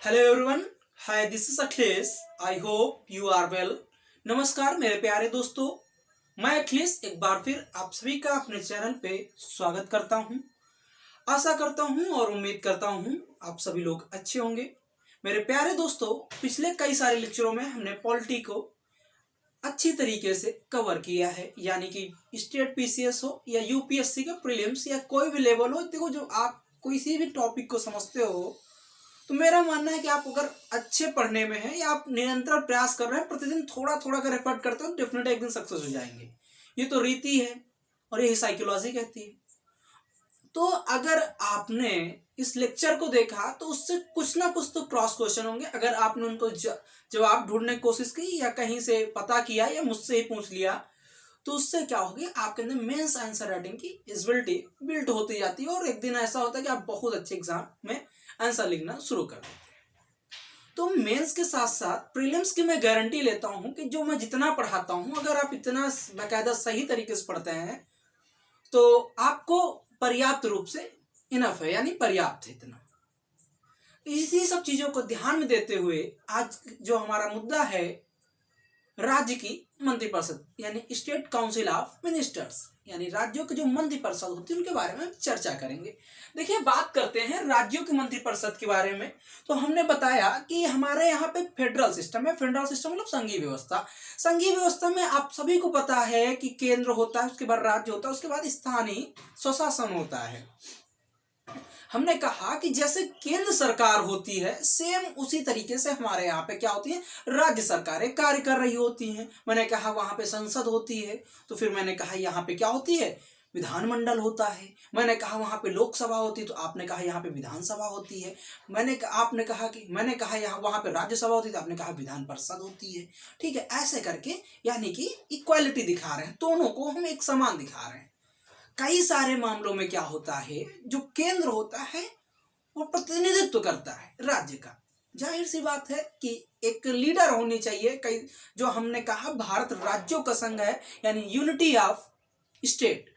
Hello everyone, hi this is Akhilesh. I hope you are well. नमस्कार मेरे प्यारे दोस्तों, मैं अखिलेश एक बार फिर आप सभी का अपने चैनल पे स्वागत करता हूं। आशा करता हूं और उम्मीद करता हूं आप सभी लोग अच्छे होंगे। मेरे प्यारे दोस्तों, पिछले कई सारे लेक्चरों में हमने पॉलिटी को अच्छी तरीके से कवर किया है, यानी कि स्टेट पीसीएस हो या यूपीएससी का प्रीलिम्स या कोई भी लेवल हो। देखो, जो आप किसी भी टॉपिक को समझते हो तो मेरा मानना है कि आप अगर अच्छे पढ़ने में हैं या आप निरंतर प्रयास कर रहे हैं, प्रतिदिन थोड़ा थोड़ा कर एफर्ट करते हो, डेफिनेटली एक दिन सक्सेस हो जाएंगे। ये तो रीति है और यही साइकोलॉजी कहती है। तो अगर आपने इस लेक्चर को देखा तो उससे कुछ ना कुछ तो क्रॉस क्वेश्चन होंगे। अगर आपने उनको जवाब ढूंढने की कोशिश की या कहीं से पता किया या मुझसे ही पूछ लिया, तो उससे क्या होगी, आपके अंदर मेंस आंसर राइटिंग की एबिलिटी बिल्ट होती जाती है और एक दिन ऐसा होता है कि आप बहुत अच्छे एग्जाम में आंसर लिखना शुरू कर देते हैं। तो मेंस के साथ साथ प्रीलिम्स की मैं गारंटी लेता हूं कि जो मैं जितना पढ़ाता हूं, अगर आप इतना बाकायदा सही तरीके से पढ़ते हैं तो आपको पर्याप्त रूप से इनफ है, यानी पर्याप्त है इतना। इसी सब चीजों को ध्यान में देते हुए आज जो हमारा मुद्दा है, राज्य की मंत्रिपरिषद यानी स्टेट काउंसिल ऑफ मिनिस्टर्स, यानी राज्यों की जो मंत्रिपरिषद होती है उनके बारे में चर्चा करेंगे। देखिए, बात करते हैं राज्यों की मंत्रिपरिषद के बारे में। तो हमने बताया कि हमारे यहाँ पे फेडरल सिस्टम है। फेडरल सिस्टम मतलब संघीय व्यवस्था। संघीय व्यवस्था में आप सभी को पता है कि केंद्र होता है, उसके बाद राज्य होता है, उसके बाद स्थानीय स्वशासन होता है। हमने कहा कि जैसे केंद्र सरकार होती है, सेम उसी तरीके से हमारे यहाँ पे क्या होती है, राज्य सरकारें कार्य कर रही होती हैं। मैंने कहा वहां पे संसद होती है, तो फिर मैंने कहा यहाँ पे क्या होती है, विधानमंडल होता है। मैंने कहा वहां पे लोकसभा होती है, तो आपने कहा यहाँ पे विधानसभा होती है। मैंने कहा यहाँ वहां पे राज्यसभा होती है, तो आपने कहा विधान परिषद होती है। ठीक है, ऐसे करके यानी कि इक्वालिटी दिखा रहे हैं, दोनों को हम एक समान दिखा रहे हैं। कई सारे मामलों में क्या होता है, जो केंद्र होता है वो प्रतिनिधित्व करता है राज्य का। जाहिर सी बात है कि एक लीडर होनी चाहिए। कई जो हमने कहा भारत राज्यों का संघ है, यानी यूनिटी ऑफ स्टेट।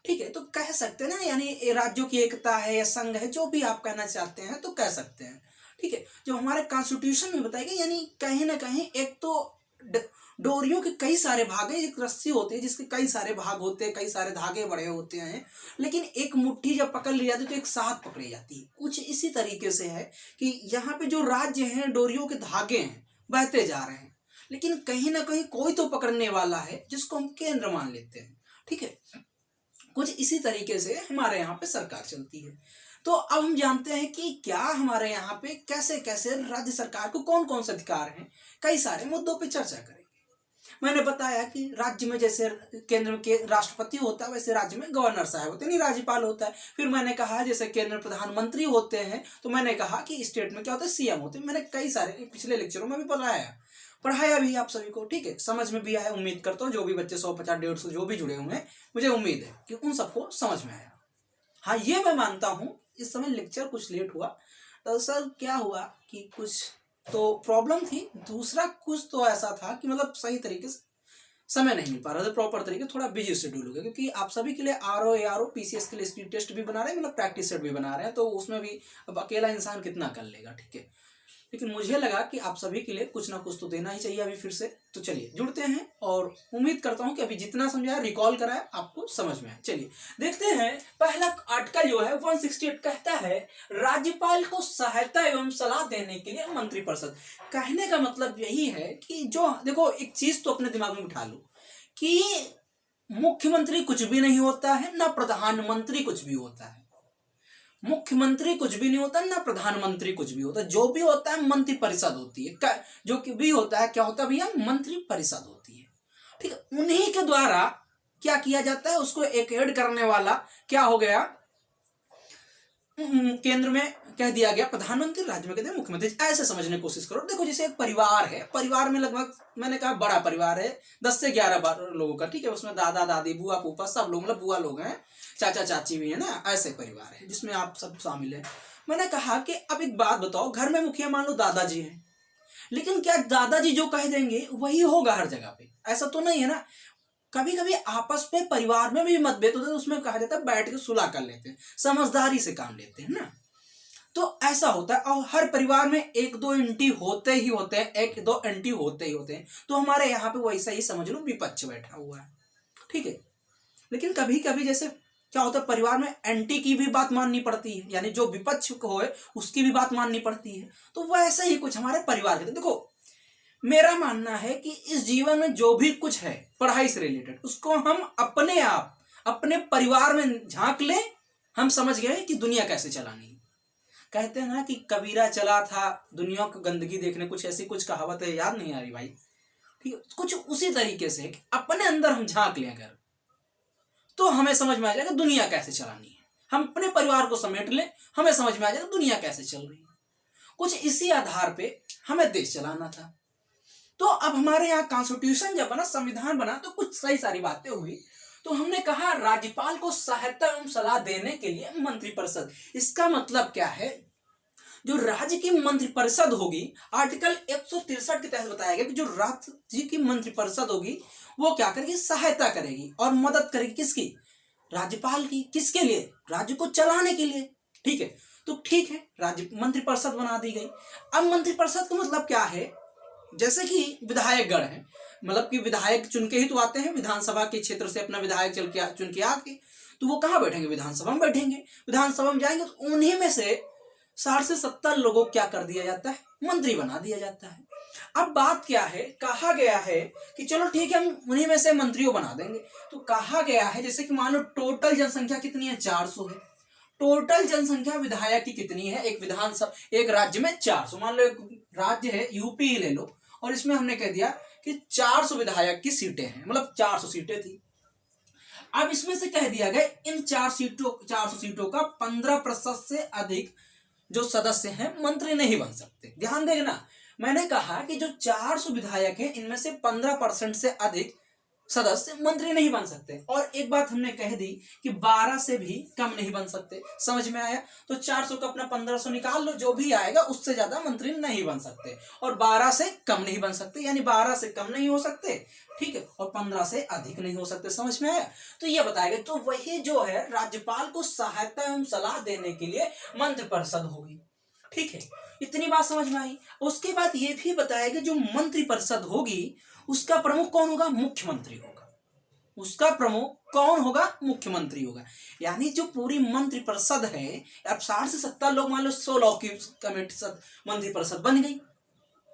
ठीक है, तो कह सकते हैं ना, यानी राज्यों की एकता है या संघ है, जो भी आप कहना चाहते हैं तो कह सकते हैं। ठीक है, जो हमारे कॉन्स्टिट्यूशन में बताया गया, यानी कहीं ना कहीं एक तो डोरियों के कई सारे भाग हैं। एक रस्सी होती है जिसके कई सारे भाग होते हैं, कई सारे धागे बड़े होते हैं, लेकिन एक मुट्ठी जब पकड़ ली जाती है तो एक साथ पकड़ी जाती है। कुछ इसी तरीके से है कि यहाँ पे जो राज्य हैं, डोरियों के धागे हैं, बहते जा रहे हैं, लेकिन कहीं ना कहीं कोई तो पकड़ने वाला है जिसको हम केंद्र मान लेते हैं। ठीक है, कुछ इसी तरीके से हमारे यहाँ पे सरकार चलती है। तो अब हम जानते हैं कि क्या हमारे यहाँ पे कैसे कैसे राज्य सरकार को कौन कौन से अधिकार हैं। कई सारे मुद्दों पे चर्चा करेंगे। मैंने बताया कि राज्य में जैसे केंद्र के राष्ट्रपति होता है, वैसे राज्य में गवर्नर साहब होते हैं, नहीं राज्यपाल होता है। फिर मैंने कहा जैसे केंद्र प्रधानमंत्री होते हैं, तो मैंने कहा कि स्टेट में क्या होता है, सीएम होते हैं। मैंने कई सारे पिछले लेक्चरों में भी पढ़ाया भी आप सभी को। ठीक है, समझ में भी आया, उम्मीद करता हूँ जो भी बच्चे 150-150 जो भी जुड़े हुए हैं, मुझे उम्मीद है कि उन सबको समझ में आया। हाँ, ये मैं मानता हूँ इस समय लेक्चर कुछ लेट हुआ। दरअसल क्या हुआ कि कुछ तो प्रॉब्लम थी, दूसरा कुछ तो ऐसा था कि मतलब सही तरीके से समय नहीं मिल पा रहा था, प्रॉपर तरीके, थोड़ा बिजी शेड्यूल हो गया, क्योंकि आप सभी के लिए आरओ एआरओ पीसीएस के लिए स्पीड टेस्ट भी बना रहे हैं, मतलब प्रैक्टिस सेट भी बना रहे हैं। तो उसमें भी अब अकेला इंसान कितना कर लेगा। ठीक है, लेकिन मुझे लगा कि आप सभी के लिए कुछ ना कुछ तो देना ही चाहिए अभी फिर से। तो चलिए जुड़ते हैं और उम्मीद करता हूं कि अभी जितना समझाया, रिकॉल कराया, आपको समझ में आए। चलिए देखते हैं। पहला आर्टिकल जो है 168 कहता है, राज्यपाल को सहायता एवं सलाह देने के लिए मंत्रिपरिषद। कहने का मतलब यही है कि जो देखो, एक चीज तो अपने दिमाग में बिठा लो कि मुख्यमंत्री कुछ भी नहीं होता है, ना प्रधानमंत्री कुछ भी होता है। मुख्यमंत्री कुछ भी नहीं होता, ना प्रधानमंत्री कुछ भी होता। जो भी होता है मंत्रिपरिषद होती है। जो कि भी होता है, क्या होता है भैया, मंत्रिपरिषद होती है। ठीक है, उन्हीं के द्वारा क्या किया जाता है, उसको एक हेड करने वाला क्या हो गया, केंद्र में कह दिया गया प्रधानमंत्री, राज्य में कहते हैं मुख्यमंत्री। ऐसे समझने की कोशिश करो। देखो, जैसे एक परिवार है, परिवार में लगभग मैंने कहा बड़ा परिवार है, 10 से 11 लोगों का। ठीक है, उसमें दादा दादी बुआ फूफा सब लोग, मतलब बुआ लोग हैं, चाचा चाची भी है ना, ऐसे परिवार है जिसमें आप सब शामिल है। मैंने कहा कि अब एक बात बताओ, घर में मुखिया मान लो दादाजी हैं, लेकिन क्या दादाजी जो कह देंगे वही होगा हर जगह पे? ऐसा तो नहीं है ना। कभी कभी आपस में परिवार में भी मतभेद होते हैं, तो उसमें कहा जाता है बैठ के सुलह कर लेते हैं, समझदारी से काम लेते हैं ना। तो ऐसा होता है और हर परिवार में एक दो एंटी होते ही होते हैं, एक दो एंटी होते ही होते हैं। तो हमारे यहाँ पे वैसा ही समझ लो विपक्ष बैठा हुआ है, ठीक है। लेकिन कभी कभी जैसे क्या होता है, परिवार में एंटी की भी बात माननी पड़ती है, यानी जो विपक्ष हो उसकी भी बात माननी पड़ती है। तो वैसा ही कुछ हमारे परिवार के, देखो मेरा मानना है कि इस जीवन में जो भी कुछ है पढ़ाई से रिलेटेड, उसको हम अपने आप अपने परिवार में झांक लें, हम समझ गए कि दुनिया कैसे चलानी है। कहते हैं ना कि कबीरा चला था दुनिया को गंदगी देखने, कुछ ऐसी कुछ कहावत है, याद नहीं आ रही भाई, ठीक है। कुछ उसी तरीके से कि अपने अंदर हम झांक लें अगर, तो हमें समझ में आ जाएगा दुनिया कैसे चलानी है। हम अपने परिवार को समेट लें, हमें समझ में आ जाएगा दुनिया कैसे चल रही है। कुछ इसी आधार पे हमें देश चलाना था। तो अब हमारे यहाँ कॉन्स्टिट्यूशन जब बना, संविधान बना, तो कुछ सही सारी बातें हुई। तो हमने कहा राज्यपाल को सहायता एवं सलाह देने के लिए मंत्रिपरिषद। इसका मतलब क्या है, जो राज्य की मंत्रिपरिषद होगी, आर्टिकल 163 के तहत बताया गया कि जो राज्य की मंत्रिपरिषद होगी वो क्या करेगी, सहायता करेगी और मदद करेगी, किसकी, राज्यपाल की। किसके लिए, राज्य को चलाने के लिए, ठीक है। तो ठीक है, राज्य मंत्रिपरिषद बना दी गई। अब मंत्रिपरिषद का मतलब क्या है, जैसे कि विधायक गण है, मतलब कि विधायक चुन के ही तो आते हैं, विधानसभा के क्षेत्र से अपना विधायक चुन के आके, तो वो कहाँ बैठेंगे, विधानसभा में बैठेंगे। विधानसभा में जाएंगे तो उन्हीं में से 60 से 70 लोगों को क्या कर दिया जाता है, मंत्री बना दिया जाता है। अब बात क्या है, कहा गया है कि चलो ठीक है हम उन्हीं में से मंत्रियों बना देंगे। तो कहा गया है जैसे कि मान लो टोटल जनसंख्या कितनी है, 400 है। टोटल जनसंख्या विधायक की कितनी है, एक विधानसभा एक राज्य में 400, मान लो एक राज्य है यूपी ही ले लो, और इसमें हमने कह दिया कि 400 विधायक की सीटें हैं, मतलब 400 सीटें थी। अब इसमें से कह दिया गया इन 400 सीटों का 15% से अधिक जो सदस्य हैं मंत्री नहीं बन सकते। ध्यान देना, मैंने कहा कि जो 400 विधायक हैं इनमें से 15% से अधिक सदस्य मंत्री नहीं बन सकते। और एक बात हमने कह दी कि 12 से भी कम नहीं बन सकते। समझ में आया? तो 400 का अपना 1500 निकाल लो, जो भी आएगा उससे ज्यादा मंत्री नहीं बन सकते, और 12 से कम नहीं बन सकते, यानी 12 से कम नहीं हो सकते, ठीक है, और 15 से अधिक नहीं हो सकते। समझ में आया? तो ये बताएगा, तो वही जो है राज्यपाल को सहायता एवं सलाह देने के लिए मंत्रिपरिषद होगी, ठीक है। इतनी बात समझ में आई। उसके बाद ये भी बताएगा जो मंत्रिपरिषद होगी उसका प्रमुख कौन होगा, मुख्यमंत्री होगा। उसका प्रमुख कौन होगा, मुख्यमंत्री होगा। यानी जो पूरी मंत्रिपरिषद है, अब 60 से 70 लोग, मान लो 100 लोग की कमेटी मंत्रिपरिषद बन गई,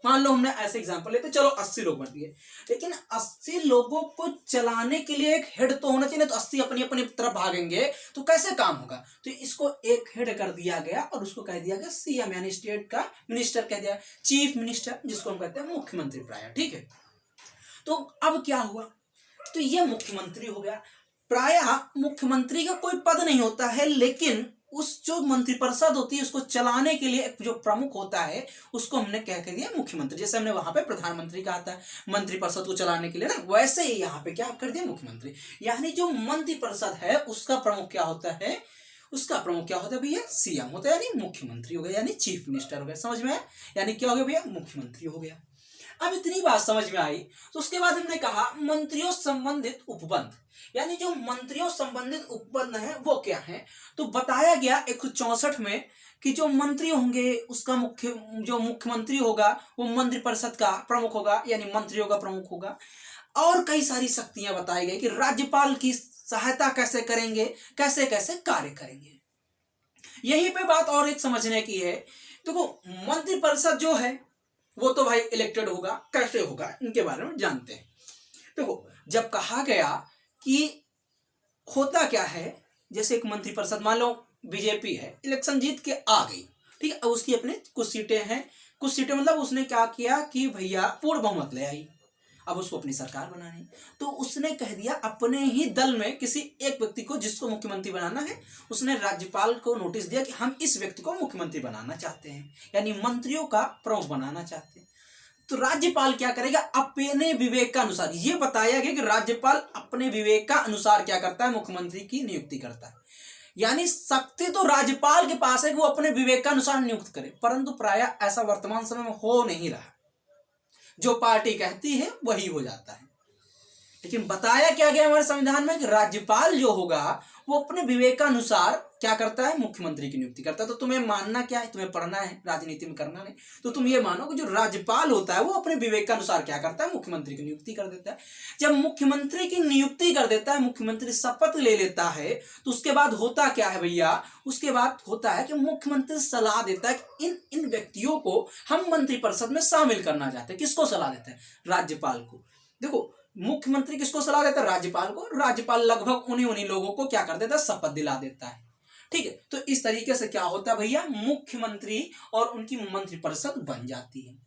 मान लो हमने ऐसे एग्जांपल लेते, चलो 80 लोग बन गए, लेकिन 80 लोगों को चलाने के लिए एक हेड तो होना चाहिए, तो 80 अपनी अपनी तरफ भागेंगे तो कैसे काम होगा। तो इसको एक हेड कर दिया गया और उसको कह दिया गया सीएम, यानी स्टेट का मिनिस्टर कह दिया, चीफ मिनिस्टर, जिसको हम कहते हैं मुख्यमंत्री प्राय, ठीक है। तो अब क्या हुआ, तो ये मुख्यमंत्री हो गया। प्रायः मुख्यमंत्री का कोई पद नहीं होता है, लेकिन उस जो मंत्रिपरिषद होती है उसको चलाने के लिए जो प्रमुख होता है उसको हमने क्या कह दिया, मुख्यमंत्री। जैसे हमने वहां पे प्रधानमंत्री कहा था मंत्रिपरिषद को चलाने के लिए ना, वैसे ही यहाँ पे क्या कर दिया, मुख्यमंत्री। यानी जो मंत्रिपरिषद है उसका प्रमुख क्या होता है, उसका प्रमुख क्या होता है भैया, सीएम होता है, यानी मुख्यमंत्री हो गया, यानी चीफ मिनिस्टर हो गया। समझ में आया? यानी क्या हो गया भैया, मुख्यमंत्री हो गया। अब इतनी बात समझ में आई, तो उसके बाद हमने कहा मंत्रियों संबंधित उपबंध, यानी जो मंत्रियों संबंधित उपबंध है वो क्या है। तो बताया गया 164 में कि जो मंत्री होंगे उसका जो मुख्यमंत्री होगा वो मंत्रिपरिषद का प्रमुख होगा, यानी मंत्रियों का प्रमुख होगा। और कई सारी शक्तियां बताई गई कि राज्यपाल की सहायता कैसे करेंगे, कैसे कैसे कार्य करेंगे। यहीं पे बात और एक समझने की है। देखो मंत्रिपरिषद जो है वो तो भाई इलेक्टेड होगा, कैसे होगा इनके बारे में जानते हैं। देखो जब कहा गया कि होता क्या है, जैसे एक मंत्रिपरिषद, मान लो बीजेपी है, इलेक्शन जीत के आ गई, ठीक है, अब उसकी अपने कुछ सीटें हैं, कुछ सीटें मतलब उसने क्या किया कि भैया पूर्ण बहुमत ले आई, अब उसको अपनी सरकार बनानी, तो उसने कह दिया अपने ही दल में किसी एक व्यक्ति को जिसको मुख्यमंत्री बनाना है, उसने राज्यपाल को नोटिस दिया कि हम इस व्यक्ति को मुख्यमंत्री बनाना चाहते हैं, यानी मंत्रियों का प्रमुख बनाना चाहते हैं। तो राज्यपाल क्या करेगा, अपने विवेक का अनुसार, ये बताया गया कि राज्यपाल अपने विवेक का अनुसार क्या करता है, मुख्यमंत्री की नियुक्ति करता है। यानी शक्ति तो राज्यपाल के पास है कि वो अपने विवेक का अनुसार नियुक्त करे, परंतु प्रायः ऐसा वर्तमान समय में हो नहीं रहा। जो पार्टी कहती है वही हो जाता है। लेकिन बताया क्या गया हमारे संविधान में कि राज्यपाल जो होगा वो अपने विवेक का अनुसार क्या करता है, मुख्यमंत्री की नियुक्ति करता है। तो तुम्हें मानना क्या है, तुम्हें पढ़ना है, राजनीति में करना नहीं, तो तुम ये मानो कि जो राज्यपाल होता है वो अपने विवेक के अनुसार क्या करता है, मुख्यमंत्री की नियुक्ति कर देता है। जब मुख्यमंत्री की नियुक्ति कर देता है, मुख्यमंत्री शपथ ले लेता है, तो उसके बाद होता क्या है भैया, उसके बाद होता है कि मुख्यमंत्री सलाह देता है कि इन इन व्यक्तियों को हम मंत्रिपरिषद में शामिल करना चाहते हैं। किसको सलाह देता है, राज्यपाल को। देखो मुख्यमंत्री किसको सलाह देता है, राज्यपाल को। राज्यपाल लगभग उन्हीं उन्हीं लोगों को क्या कर देता है, शपथ दिला देता है। ठीक है, तो इस तरीके से क्या होता है भैया, मुख्यमंत्री और उनकी मंत्रिपरिषद बन जाती है।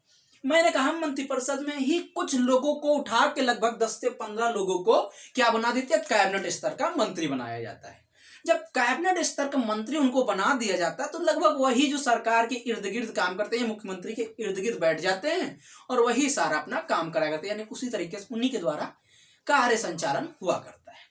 मैंने कहा मंत्रिपरिषद में ही कुछ लोगों को उठा के लगभग 10 से 15 लोगों को क्या बना देती है, कैबिनेट स्तर का मंत्री बनाया जाता है। जब कैबिनेट स्तर का मंत्री उनको बना दिया जाता है तो लगभग वही जो सरकार के इर्द गिर्द काम करते हैं, मुख्यमंत्री के इर्द गिर्द बैठ जाते हैं और वही सारा अपना काम कराया करते हैं, यानी उसी तरीके से उन्हीं के द्वारा कार्य संचालन हुआ करता है।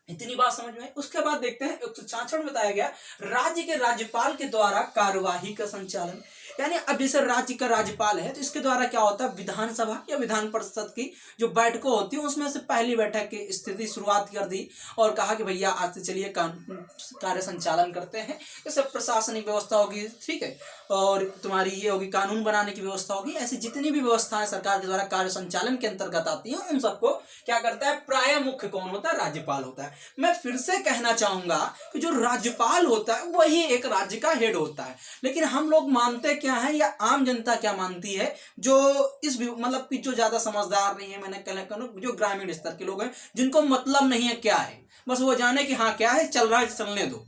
इतनी बात समझ में आई। उसके बाद देखते हैं 166 में बताया गया राज्य के राज्यपाल के द्वारा कार्यवाही का संचालन। यानी अब जैसे राज्य का राज्यपाल है तो इसके द्वारा क्या होता है, विधानसभा या विधान परिषद की जो बैठकें होती है उसमें से पहली बैठक की स्थिति शुरुआत कर दी और कहा कि भैया आज से चलिए कार्य संचालन करते हैं। जैसे प्रशासनिक व्यवस्था होगी, ठीक है, और तुम्हारी ये होगी कानून बनाने की व्यवस्था होगी। ऐसी जितनी भी व्यवस्थाएं सरकार के द्वारा कार्य संचालन के अंतर्गत आती हैं उन सबको क्या करता है, प्राय मुख्य कौन होता है, राज्यपाल होता है। मैं फिर से कहना चाहूंगा कि जो राज्यपाल होता है वही एक राज्य का हेड होता है। लेकिन हम लोग मानते क्या है या आम जनता क्या मानती है, जो इस मतलब कि जो ज्यादा समझदार नहीं है, मैंने कहना जो ग्रामीण स्तर के लोग हैं जिनको मतलब नहीं है क्या है, बस वो जाने कि हाँ क्या है, चल रहा है चलने दो।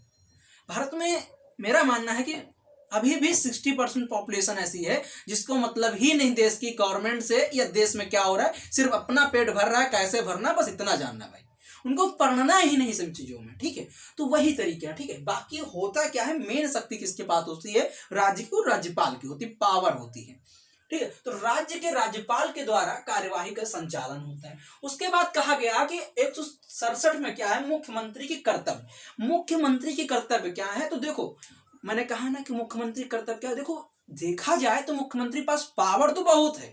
भारत में मेरा मानना है कि अभी भी 60% पॉपुलेशन ऐसी है जिसको मतलब ही नहीं देश की गवर्नमेंट से या देश में क्या हो रहा है, सिर्फ अपना पेट भर रहा है, कैसे भरना बस इतना जानना भाई, उनको पढ़ना ही नहीं सब चीजों में। ठीक है, तो वही तरीका है। ठीक है, बाकी होता क्या है, मेन शक्ति किसके पास होती है, राज्य की और राज्यपाल की होती, पावर होती है। ठीक है, तो राज्य के राज्यपाल के द्वारा कार्यवाही का संचालन होता है। उसके बाद कहा गया कि 167 में क्या है, मुख्यमंत्री की कर्तव्य। मुख्यमंत्री की कर्तव्य क्या है, तो देखो मैंने कहा ना कि मुख्यमंत्री कर्तव्य क्या है। देखो देखा जाए तो मुख्यमंत्री पास पावर तो बहुत है,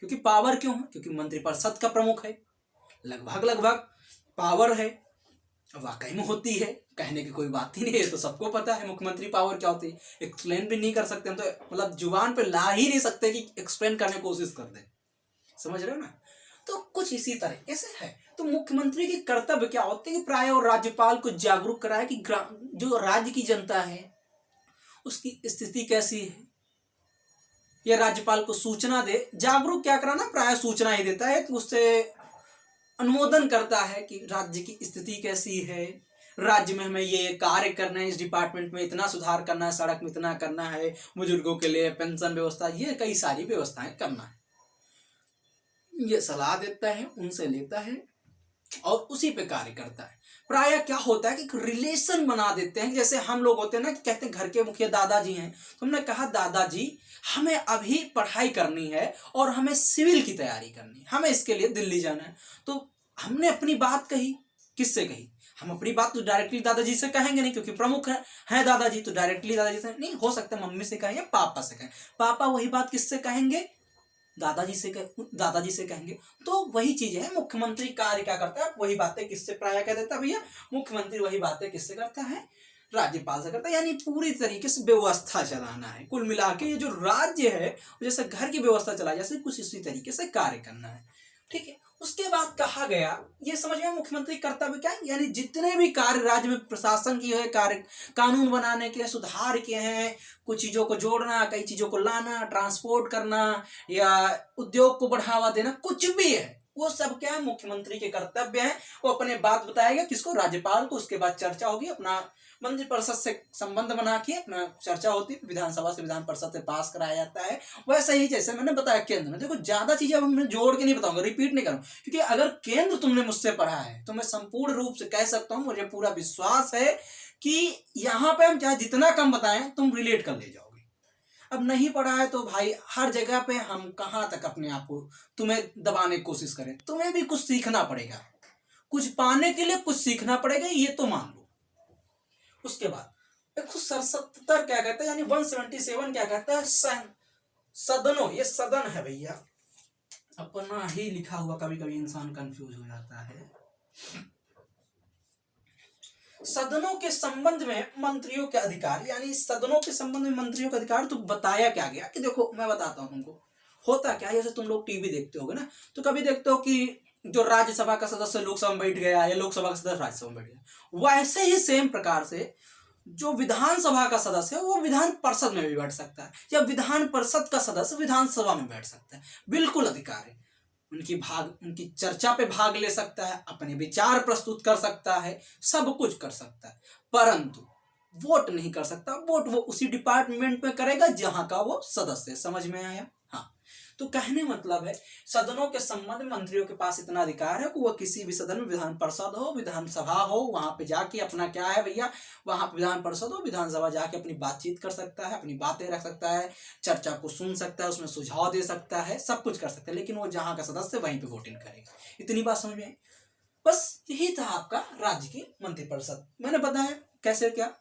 क्योंकि पावर क्यों है, क्योंकि मंत्रिपरिषद का प्रमुख है, लगभग पावर है, वाकई में होती है, कहने की कोई बात ही नहीं है, तो सबको पता है मुख्यमंत्री पावर क्या होती है। एक्सप्लेन भी नहीं कर सकते हम, तो मतलब जुबान पे ला ही नहीं सकते कि एक्सप्लेन करने की कोशिश कर दे, समझ रहे हो ना। तो कुछ इसी तरह ऐसे है। तो मुख्यमंत्री की कर्तव्य क्या होते हैं कि प्राय और राज्यपाल को जागरूक कराए कि जो राज्य की जनता है उसकी स्थिति कैसी है, या राज्यपाल को सूचना दे। जागरूक क्या कराना, प्राय सूचना ही देता है, उससे अनुमोदन करता है कि राज्य की स्थिति कैसी है, राज्य में हमें ये कार्य करना है, इस डिपार्टमेंट में इतना सुधार करना है, सड़क में इतना करना है, बुजुर्गों के लिए पेंशन व्यवस्था, ये कई सारी व्यवस्थाएं करना है। ये सलाह देता है, उनसे लेता है और उसी पे कार्य करता है। प्राय क्या होता है कि रिलेशन बना देते हैं। जैसे हम लोग होते हैं ना कि कहते हैं घर के मुखिया दादाजी हैं, तो हमने कहा दादाजी हमें अभी पढ़ाई करनी है और हमें सिविल की तैयारी करनी है, हमें इसके लिए दिल्ली जाना है। तो हमने अपनी बात कही, किससे कही, हम अपनी बात तो डायरेक्टली दादाजी से कहेंगे नहीं, क्योंकि प्रमुख है दादाजी, तो डायरेक्टली दादाजी से नहीं हो सकता, मम्मी से कहें या पापा से कहें। पापा वही बात किससे कहेंगे, दादाजी से कहेंगे। तो वही चीज है, मुख्यमंत्री कार्य क्या करता है, वही बातें किससे प्राय कह देता है भैया, मुख्यमंत्री वही बातें किससे करता है, राज्यपाल से करता है। यानी पूरी तरीके से व्यवस्था चलाना है। कुल मिला के ये जो राज्य है जैसे घर की व्यवस्था चला जैसे कुछ इसी तरीके से कार्य करना है। ठीक है, उसके बाद कहा गया, ये समझ में मुख्यमंत्री कर्तव्य क्या है, यानी जितने भी कार्य राज्य में प्रशासन की है, कार्य कानून बनाने के सुधार के हैं, कुछ चीजों को जोड़ना, कई चीजों को लाना, ट्रांसपोर्ट करना या उद्योग को बढ़ावा देना, कुछ भी है वो सब क्या है, मुख्यमंत्री के कर्तव्य है। वो अपने बात बताएगा किसको, राज्यपाल को। उसके बाद चर्चा होगी, अपना मंत्रिपरिषद से संबंध बना के अपना चर्चा होती है, विधानसभा से विधान परिषद से पास कराया जाता है। वैसे ही जैसे मैंने बताया केंद्र में, देखो ज्यादा चीजें अब मैं जोड़ के नहीं बताऊंगा, रिपीट नहीं करूंगा, क्योंकि अगर केंद्र तुमने मुझसे पढ़ा है तो मैं संपूर्ण रूप से कह सकता हूं, मुझे पूरा विश्वास है कि यहाँ पे हम चाहे जितना कम बताएं तुम रिलेट कर ले जाओगे। अब नहीं पढ़ा है तो भाई हर जगह पे हम कहाँ तक अपने आप को तुम्हें दबाने की कोशिश करें, तुम्हें भी कुछ सीखना पड़ेगा, कुछ पाने के लिए कुछ सीखना पड़ेगा, ये तो मान लो। उसके बाद 177 क्या कहता है, यानी 177 क्या कहता है, सदनों, ये सदन है भैया, अपना ही लिखा हुआ कभी कभी इंसान कंफ्यूज हो जाता है। सदनों के संबंध में मंत्रियों के अधिकार, यानी सदनों के संबंध में मंत्रियों का अधिकार तो बताया क्या गया कि देखो मैं बताता हूँ तुमको होता क्या है। जैसे तुम लोग टीवी देखते होगे ना, तो कभी देखते हो कि जो राज्यसभा का सदस्य लोकसभा में बैठ गया या लोकसभा का सदस्य राज्यसभा में बैठ गया, वैसे ही सेम प्रकार से जो विधानसभा का सदस्य है वो विधान परिषद में भी बैठ सकता है, या विधान परिषद का सदस्य विधानसभा में बैठ सकता है। बिल्कुल अधिकार है। उनकी चर्चा पे भाग ले सकता है, अपने विचार प्रस्तुत कर सकता है, सब कुछ कर सकता है, परंतु वोट नहीं कर सकता। वोट वो उसी डिपार्टमेंट में करेगा जहां का वो सदस्य। समझ में आया? हाँ। तो कहने मतलब है सदनों के संबंध में मंत्रियों के पास इतना अधिकार है कि वह किसी भी सदन में, विधान परिषद हो, विधानसभा हो, वहां पे जाके अपना क्या है भैया, वहां पे विधान परिषद हो, विधानसभा जाके अपनी बातचीत कर सकता है, अपनी बातें रख सकता है, चर्चा को सुन सकता है, उसमें सुझाव दे सकता है, सब कुछ कर सकता है। लेकिन वो जहाँ का सदस्य वहीं पे वोटिंग करेगा। इतनी बात समझ में आई? बस यही था आपका राज्य की मंत्रिपरिषद। मैंने बताया कैसे क्या।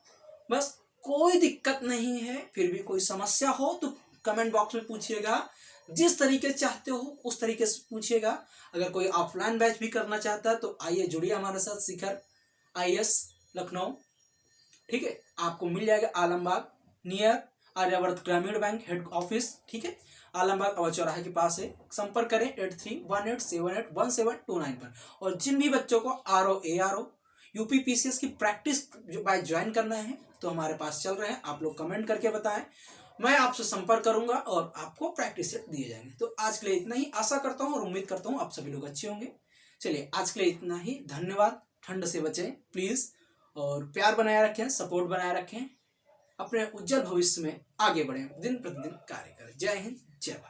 बस कोई दिक्कत नहीं है। फिर भी कोई समस्या हो तो कमेंट बॉक्स में पूछिएगा, जिस तरीके चाहते हो उस तरीके से पूछिएगा। अगर कोई ऑफलाइन बैच भी करना चाहता है तो आइए जुड़िए हमारे साथ, शिखर IAS लखनऊ। ठीक है, आपको मिल जाएगा आलमबाग नियर आर्यावर्त ग्रामीण बैंक हेड ऑफिस। ठीक है, आलमबाग अवध चौराहे के पास है। संपर्क करें 8318781729 पर। और जिन भी बच्चों को RO ARO UPPCS की प्रैक्टिस बैच ज्वाइन करना है तो हमारे पास चल रहे हैं। आप लोग कमेंट करके बताएं, मैं आपसे संपर्क करूंगा और आपको प्रैक्टिस सेट दिए जाएंगे। तो आज के लिए इतना ही। आशा करता हूं और उम्मीद करता हूं आप सभी लोग अच्छे होंगे। चलिए आज के लिए इतना ही। धन्यवाद। ठंड से बचें प्लीज, और प्यार बनाए रखें, सपोर्ट बनाए रखें। अपने उज्जवल भविष्य में आगे बढ़ें, दिन प्रतिदिन कार्य करें। जय हिंद, जय भारत।